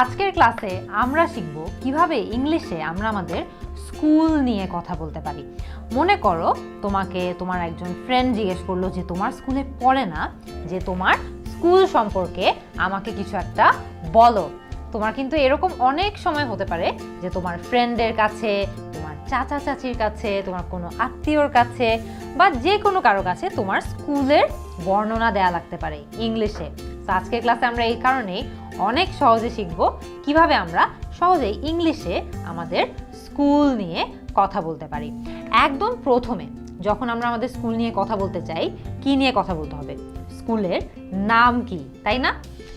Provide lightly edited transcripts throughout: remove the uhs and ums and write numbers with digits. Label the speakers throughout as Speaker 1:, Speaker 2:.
Speaker 1: আজকের ক্লাসে আমরা শিখব কিভাবে ইংলিশে আমরা আমাদের স্কুল নিয়ে কথা বলতে পারি। মনে করো তোমাকে তোমার একজন ফ্রেন্ড জিজ্ঞেস করলো যে তোমার স্কুলে পড়ে না, যে তোমার স্কুল সম্পর্কে আমাকে কিছু একটা বলো। তোমার কিন্তু এরকম অনেক সময় হতে পারে যে তোমার ফ্রেন্ডের কাছে, তোমার চাচা চাচির কাছে, তোমার কোনো আত্মীয়র কাছে বা যে কোনো কারো কাছে তোমার স্কুলের বর্ণনা দেয়া লাগতে পারে ইংলিশে। তো আজকের ক্লাসে আমরা এই কারণেই অনেক সহজে শিখব কিভাবে আমরা সহজেই ইংলিশে আমাদের স্কুল নিয়ে কথা বলতে পারি। একদম প্রথমে যখন আমরা আমাদের স্কুল নিয়ে কথা বলতে চাই, কি নিয়ে কথা বলতে হবে? স্কুলের নাম কি, তাই না?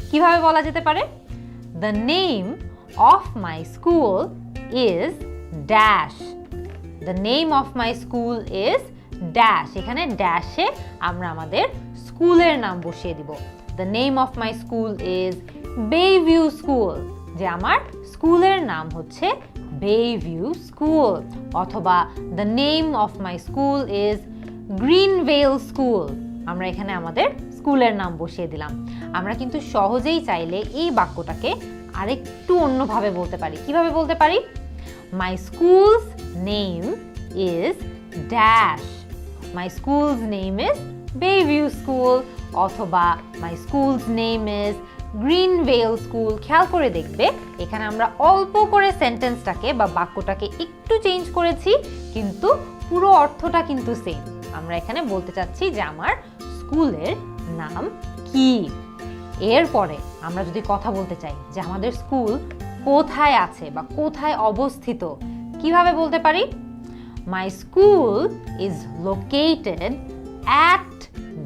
Speaker 1: কিভাবে বলা যেতে পারে? The name of my school is dash. The name of my school is dash. এখানে ড্যাশে আমরা আমাদের স্কুলের নাম বসিয়ে দিব। The name of my school is Bayview School. যে আমার স্কুলের নাম হচ্ছে Bayview School। অথবা the name of my school is Greenvale School. আমরা এখানে আমাদের স্কুলের নাম বসিয়ে দিলাম। আমরা কিন্তু সহজেই চাইলে এই বাক্যটাকে আরেকটু অন্যভাবে বলতে পারি। কিভাবে বলতে পারি? My school's name is dash. My school's name is Bayview School. অথবা my school's name is Greenvale School. খেয়াল করে দেখবে এখানে আমরা অল্প করে সেন্টেন্সটাকে বা বাক্যটাকে একটু চেঞ্জ করেছি, কিন্তু পুরো অর্থটা কিন্তু সেম। আমরা এখানে বলতে চাচ্ছি যে আমার স্কুলের নাম কি। এরপরে আমরা যদি কথা বলতে চাই যে আমাদের স্কুল কোথায় আছে বা কোথায় অবস্থিত, কিভাবে বলতে পারি? My school is located at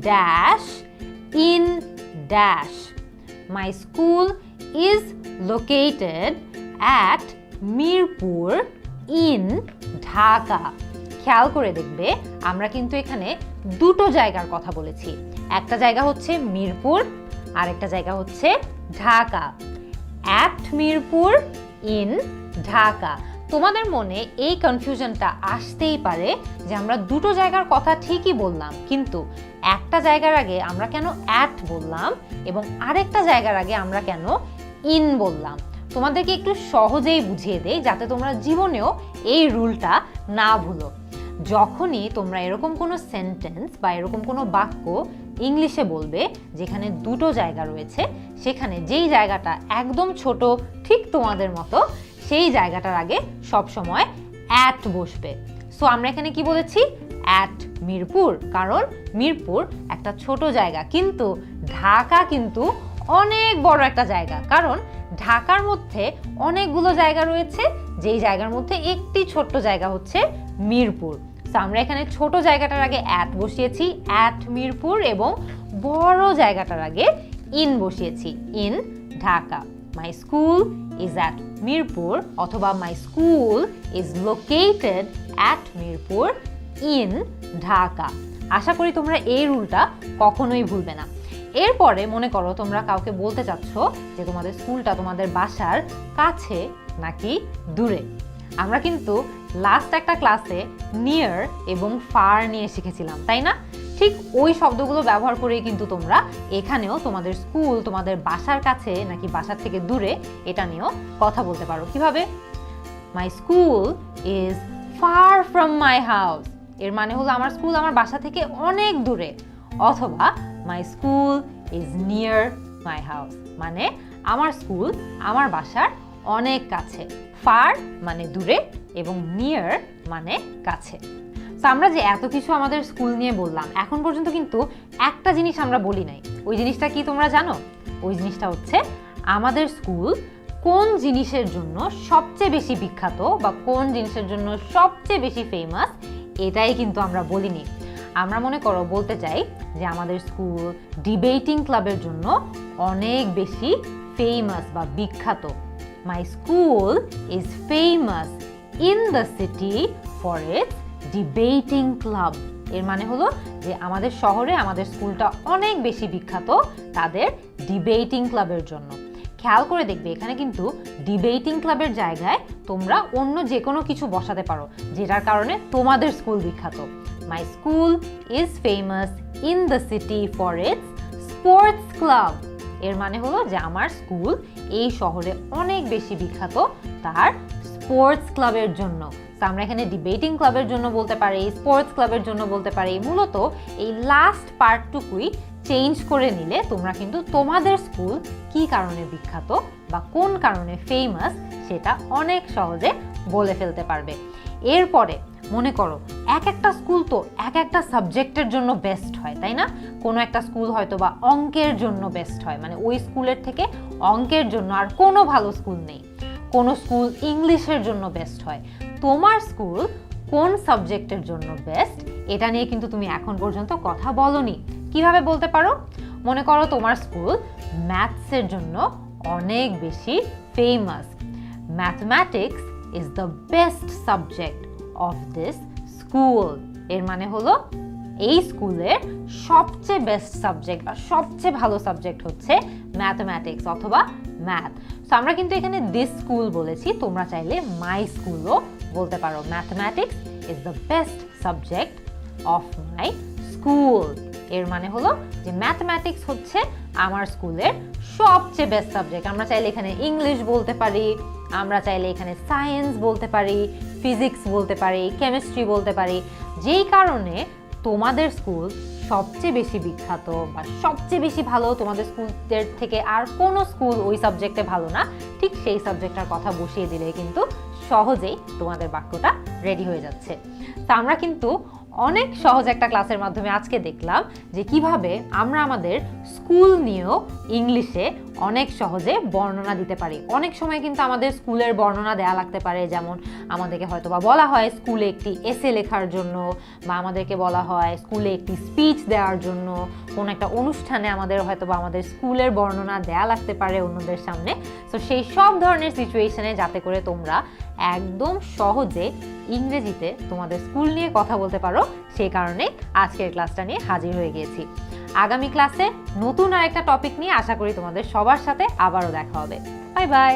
Speaker 1: dash in dash. My school is located at Mirpur in Dhaka. খেয়াল করে দেখবে আমরা কিন্তু এখানে দুটো জায়গার কথা বলেছি। একটা জায়গা হচ্ছে মিরপুর, আর একটা জায়গা হচ্ছে ঢাকা। at Mirpur in Dhaka. তোমাদের মনে এই কনফিউশনটা আসতেই পারে যে আমরা দুটো জায়গার কথা ঠিকই বললাম, কিন্তু একটা জায়গার আগে আমরা কেন at বললাম এবং আরেকটা জায়গার আগে আমরা কেন in বললাম। তোমাদেরকে একটু সহজেই বুঝিয়ে দেই যাতে তোমরা জীবনেও এই রুলটা না ভুলো। যখনই তোমরা এরকম কোনো সেন্টেন্স বা এরকম কোনো বাক্য ইংলিশে বলবে যেখানে দুটো জায়গা রয়েছে, সেখানে যেই জায়গাটা একদম ছোট ঠিক তোমাদের মতো, সেই জায়গাটার আগে সবসময় at বসবে। সো আমরা এখানে কি বলেছি? at মিরপুর, কারণ মিরপুর একটা ছোট জায়গা, কিন্তু ঢাকা কিন্তু অনেক বড় একটা জায়গা, কারণ ঢাকার মধ্যে অনেকগুলো জায়গা রয়েছে, যেই জায়গার মধ্যে একটি ছোট্ট জায়গা হচ্ছে মিরপুর। তো আমরা এখানে ছোট জায়গাটার আগে at বসিয়েছি, at মিরপুর, এবং বড় জায়গাটার আগে in বসিয়েছি, in Dhaka. My school is at Mirpur, অথবা my school is located at Mirpur in Dhaka. আশা করি তোমরা এই রুলটা কখনোই ভুলবে না। এরপরে মনে করো তোমরা কাউকে বলতে চাচ্ছ যে তোমাদের স্কুলটা তোমাদের বাসার কাছে নাকি দূরে। আমরা কিন্তু লাস্ট একটা ক্লাসে নিয়ার এবং ফার নিয়ে শিখেছিলাম, তাই না? ঠিক ওই শব্দগুলো ব্যবহার করেই কিন্তু তোমরা এখানেও তোমাদের স্কুল তোমাদের বাসার কাছে নাকি বাসার থেকে দূরে এটা নিয়েও কথা বলতে পারো। কিভাবে? My school is far from my house. এর মানে হলো আমার স্কুল আমার বাসা থেকে অনেক দূরে। অথবা my school is near my house, মানে আমার স্কুল আমার বাসার অনেক কাছে। ফার মানে দূরে এবং নিয়ার মানে কাছে। তো আমরা যে এত কিছু আমাদের স্কুল নিয়ে বললাম, এখন পর্যন্ত কিন্তু একটা জিনিস আমরা বলি নাই। ওই জিনিসটা কি তোমরা জানো? ওই জিনিসটা হচ্ছে আমাদের স্কুল কোন জিনিসের জন্য সবচেয়ে বেশি বিখ্যাত বা কোন জিনিসের জন্য সবচেয়ে বেশি ফেমাস, এটাই কিন্তু আমরা বলিনি। আমরা মনে করো বলতে চাই যে আমাদের স্কুল ডিবেটিং ক্লাবের জন্য অনেক বেশি ফেমাস বা বিখ্যাত। My school is famous in the city for its debating club. এর মানে হলো যে আমাদের শহরে আমাদের স্কুলটা অনেক বেশি বিখ্যাত তাদের ডিবেটিং ক্লাবের জন্য। খেয়াল করে দেখবে এখানে কিন্তু ডিবেটিং ক্লাবের জায়গায় তোমরা অন্য যে কোনো কিছু বসাতে পারো, যেটার কারণে তোমাদের স্কুল বিখ্যাত। My school is famous in the city for its sports club. এর মানে হলো যে আমার স্কুল এই শহরে অনেক বেশি বিখ্যাত তার স্পোর্টস ক্লাবের জন্য। তো আমরা এখানে ডিবেটিং ক্লাবের জন্য বলতে পারি, স্পোর্টস ক্লাবের জন্য বলতে পারি। মূলত এই লাস্ট পার্টটুকুই চেঞ্জ করে নিলে তোমরা কিন্তু তোমাদের স্কুল কি কারণে বিখ্যাত বা কোন কারণে ফেমাস সেটা অনেক সহজে বলে ফেলতে পারবে। এরপরে মনে করো এক একটা স্কুল তো এক একটা সাবজেক্টের জন্য বেস্ট হয়, তাই না? কোনো একটা স্কুল হয়তো বা অঙ্কের জন্য বেস্ট হয়, মানে ওই স্কুলের থেকে অঙ্কের জন্য আর কোনো ভালো স্কুল নেই। কোনো স্কুল ইংলিশের জন্য বেস্ট হয়। তোমার স্কুল কোন সাবজেক্টের জন্য বেস্ট এটা নিয়ে কিন্তু তুমি এখন পর্যন্ত কথা বলোনি। কিভাবে বলতে পারো? মনে করো তোমার স্কুল ম্যাথসের জন্য অনেক বেশি famous. Mathematics is the best subject of this school. এর মানে হলো এই স্কুলের সবচেয়ে বেস্ট সাবজেক্ট বা সবচেয়ে ভালো সাবজেক্ট হচ্ছে ম্যাথমেটিক্স অথবা ম্যাথ। সো আমরা কিন্তু এখানে দিস স্কুল বলেছি, তোমরা চাইলে মাই স্কুলও বলতে পারো। Mathematics is the best subject of my school. এর মানে হলো যে ম্যাথমেটিক্স হচ্ছে আমার স্কুলের সবচেয়ে বেস্ট সাবজেক্ট। আমরা চাইলে এখানে ইংলিশ বলতে পারি, আমরা চাইলে এখানে সায়েন্স বলতে পারি, ফিজিক্স বলতে পারি, কেমিস্ট্রি বলতে পারি। যেই কারণে তোমাদের স্কুল সবচেয়ে বেশি বিখ্যাত বা সবচেয়ে বেশি ভালো, তোমাদের স্কুলের থেকে আর কোনো স্কুল ওই সাবজেক্টে ভালো না, ঠিক সেই সাবজেক্টটার কথা বসিয়ে দিলে কিন্তু সহজেই তোমাদের বাক্যটা রেডি হয়ে যাচ্ছে। তা আমরা কিন্তু অনেক সহজ একটা ক্লাসের মাধ্যমে আজকে দেখলাম যে কিভাবে আমরা আমাদের স্কুল নিয়েও ইংলিশে অনেক সহজে বর্ণনা দিতে পারি। অনেক সময় কিন্তু আমাদের স্কুলের বর্ণনা দেয়া লাগতে পারে, যেমন আমাদেরকে হয়তো বা বলা হয় স্কুলে একটি এসে লেখার জন্য, বা আমাদেরকে বলা হয় স্কুলে একটি স্পিচ দেওয়ার জন্য, কোনো একটা অনুষ্ঠানে আমাদের হয়তো বা আমাদের স্কুলের বর্ণনা দেয়া লাগতে পারে অন্যদের সামনে। তো সেই সব ধরনের সিচুয়েশনে যাতে করে তোমরা একদম সহজে ইংরেজিতে তোমাদের স্কুল নিয়ে কথা বলতে পারো, সেই কারণে আজকের ক্লাসটা নিয়ে হাজির হয়ে গিয়েছি। আগামী ক্লাসে নতুন আরেকটা টপিক নিয়ে আশা করি তোমাদের সবার সাথে আবারও দেখা হবে। Bye bye.